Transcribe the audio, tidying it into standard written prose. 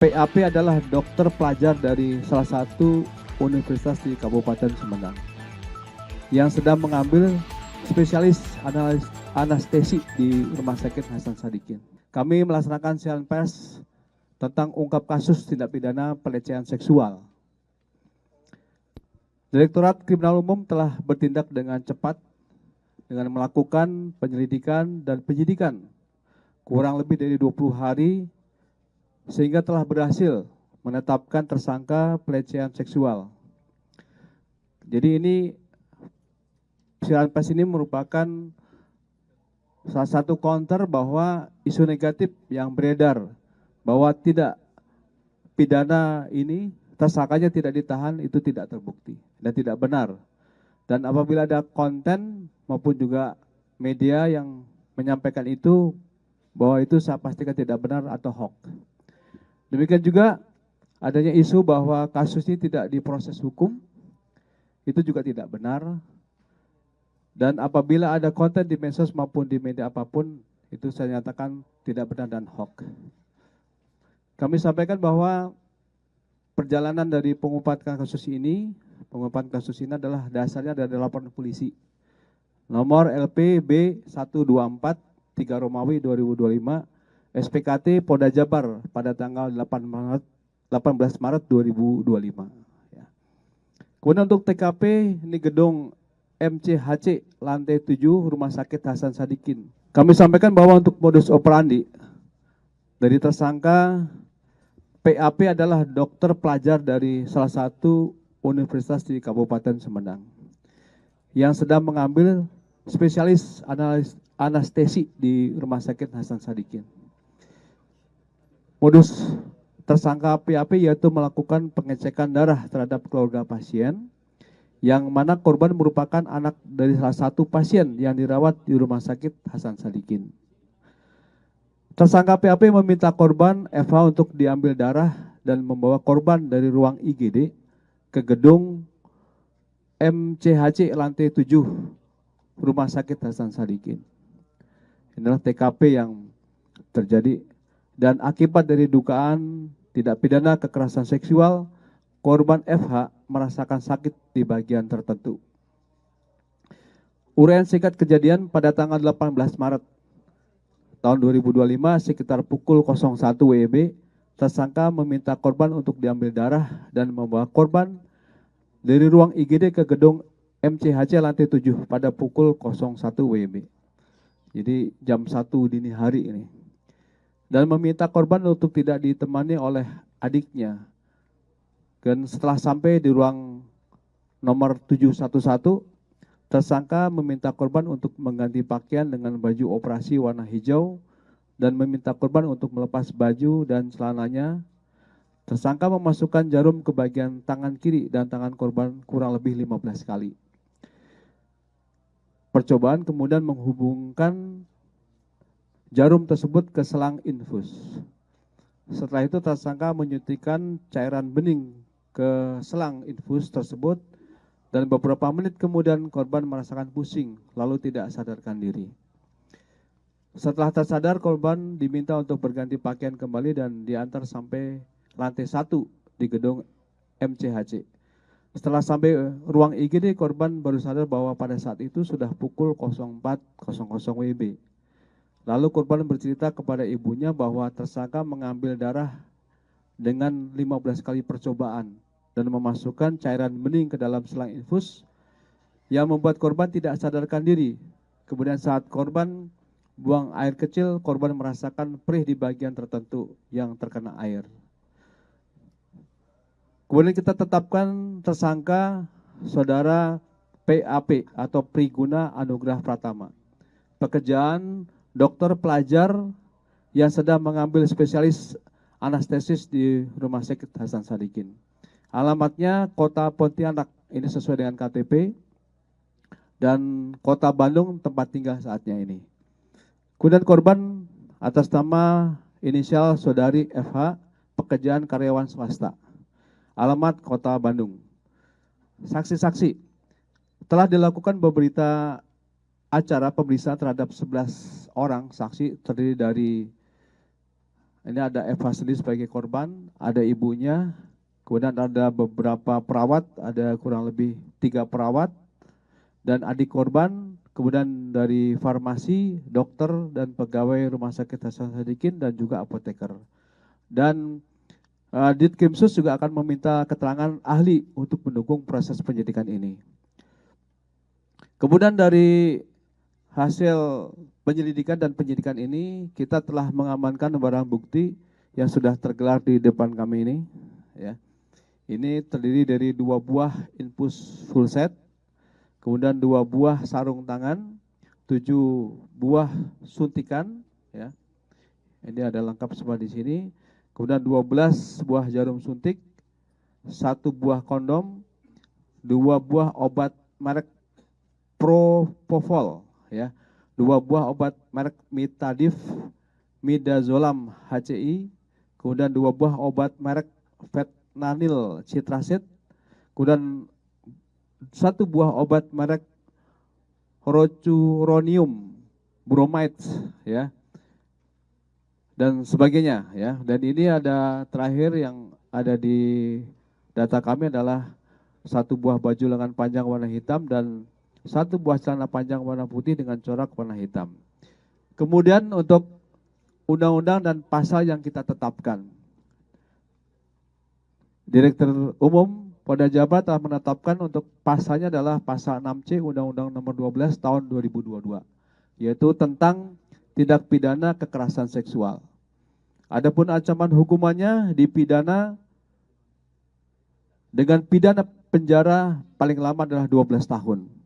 PAP adalah dokter pelajar dari salah satu universitas di Kabupaten Sumedang yang sedang mengambil spesialis anestesi di Rumah Sakit Hasan Sadikin. Kami melaksanakan siaran pers tentang ungkap kasus tindak pidana pelecehan seksual. Direktorat Kriminal Umum telah bertindak dengan cepat dengan melakukan penyelidikan dan penyidikan kurang lebih dari 20 hari sehingga telah berhasil menetapkan tersangka pelecehan seksual. Jadi ini siaran pers ini merupakan salah satu counter bahwa isu negatif yang beredar bahwa tidak pidana ini tersangkanya tidak ditahan itu tidak terbukti dan tidak benar. Dan apabila ada konten maupun juga media yang menyampaikan itu bahwa itu saya pastikan tidak benar atau hoax. Demikian juga adanya isu bahwa kasus ini tidak diproses hukum, itu juga tidak benar. Dan apabila ada konten di medsos maupun di media apapun, itu saya nyatakan tidak benar dan hoax. Kami sampaikan bahwa perjalanan dari pengungkapan kasus ini adalah dasarnya dari laporan polisi. Nomor LPB 124 3 Romawi 2025 SPKT Polda Jabar pada tanggal 18 Maret 2025. Ya. Kemudian untuk TKP ini gedung MCHC lantai 7 Rumah Sakit Hasan Sadikin. Kami sampaikan bahwa untuk modus operandi dari tersangka PAP adalah dokter pelajar dari salah satu universitas di Kabupaten Sumedang yang sedang mengambil spesialis anestesi di Rumah Sakit Hasan Sadikin. Modus tersangka PAP yaitu melakukan pengecekan darah terhadap keluarga pasien, yang mana korban merupakan anak dari salah satu pasien yang dirawat di Rumah Sakit Hasan Sadikin. Tersangka PAP meminta korban FH untuk diambil darah dan membawa korban dari ruang IGD ke gedung MCHC lantai 7 Rumah Sakit Hasan Sadikin. Inilah TKP yang terjadi. Dan akibat dari dugaan tidak pidana kekerasan seksual, korban FH merasakan sakit di bagian tertentu. Uraian singkat kejadian pada tanggal 18 Maret tahun 2025 sekitar pukul 01 WIB, tersangka meminta korban untuk diambil darah dan membawa korban dari ruang IGD ke gedung MCHC lantai 7 pada pukul 01 WIB. Jadi jam 1 dini hari ini. Dan meminta korban untuk tidak ditemani oleh adiknya. Dan setelah sampai di ruang nomor 711, tersangka meminta korban untuk mengganti pakaian dengan baju operasi warna hijau dan meminta korban untuk melepas baju dan celananya. Tersangka memasukkan jarum ke bagian tangan kiri dan tangan korban kurang lebih 15 kali. Percobaan kemudian menghubungkan jarum tersebut ke selang infus. Setelah itu tersangka menyuntikkan cairan bening ke selang infus tersebut dan beberapa menit kemudian korban merasakan pusing lalu tidak sadarkan diri. Setelah tersadar, korban diminta untuk berganti pakaian kembali dan diantar sampai lantai 1 di gedung MCHC. Setelah sampai ruang IGD, korban baru sadar bahwa pada saat itu sudah pukul 04.00 WIB. Lalu korban bercerita kepada ibunya bahwa tersangka mengambil darah dengan 15 kali percobaan dan memasukkan cairan bening ke dalam selang infus yang membuat korban tidak sadarkan diri. Kemudian saat korban buang air kecil, korban merasakan perih di bagian tertentu yang terkena air. Kemudian kita tetapkan tersangka saudara PAP atau Priguna Anugrah Pratama. Pekerjaan dokter pelajar yang sedang mengambil spesialis anestesis di Rumah Sakit Hasan Sadikin. Alamatnya Kota Pontianak, ini sesuai dengan KTP, dan Kota Bandung tempat tinggal saatnya ini. Kemudian korban atas nama inisial saudari FH, pekerjaan karyawan swasta. Alamat Kota Bandung. Saksi-saksi, telah dilakukan beberapa acara pemeriksaan terhadap 11 orang saksi terdiri dari Ini ada Eva Sendiri sebagai korban, ada ibunya, kemudian ada beberapa perawat, ada kurang lebih 3 perawat, dan adik korban, kemudian dari farmasi, dokter, dan pegawai Rumah Sakit Hasan Sadikin, dan juga apoteker. Dan Ditkrimsus juga akan meminta keterangan ahli untuk mendukung proses penyidikan ini. Kemudian dari hasil penyelidikan dan penyidikan ini, kita telah mengamankan barang bukti yang sudah tergelar di depan kami ini. Ya. Ini terdiri dari 2 buah infus full set, kemudian 2 buah sarung tangan, 7 buah suntikan. Ya. Ini ada lengkap semua di sini. Kemudian 12 buah jarum suntik, 1 buah kondom, 2 buah obat merek Propofol, ya, 2 buah obat merek Mitadif, Midazolam HCI, kemudian 2 buah obat merek Fentanyl Citracid, kemudian 1 buah obat merek Rocuronium Bromide, ya, dan sebagainya, ya. Dan ini ada terakhir yang ada di data kami adalah 1 buah baju lengan panjang warna hitam dan 1 buah celana panjang warna putih dengan corak warna hitam. Kemudian untuk undang-undang dan pasal yang kita tetapkan, Direktur Umum Polda Jabar telah menetapkan untuk pasalnya adalah pasal 6C Undang-Undang Nomor 12 Tahun 2022, yaitu tentang tindak pidana kekerasan seksual. Adapun ancaman hukumannya dipidana dengan pidana penjara paling lama adalah 12 tahun.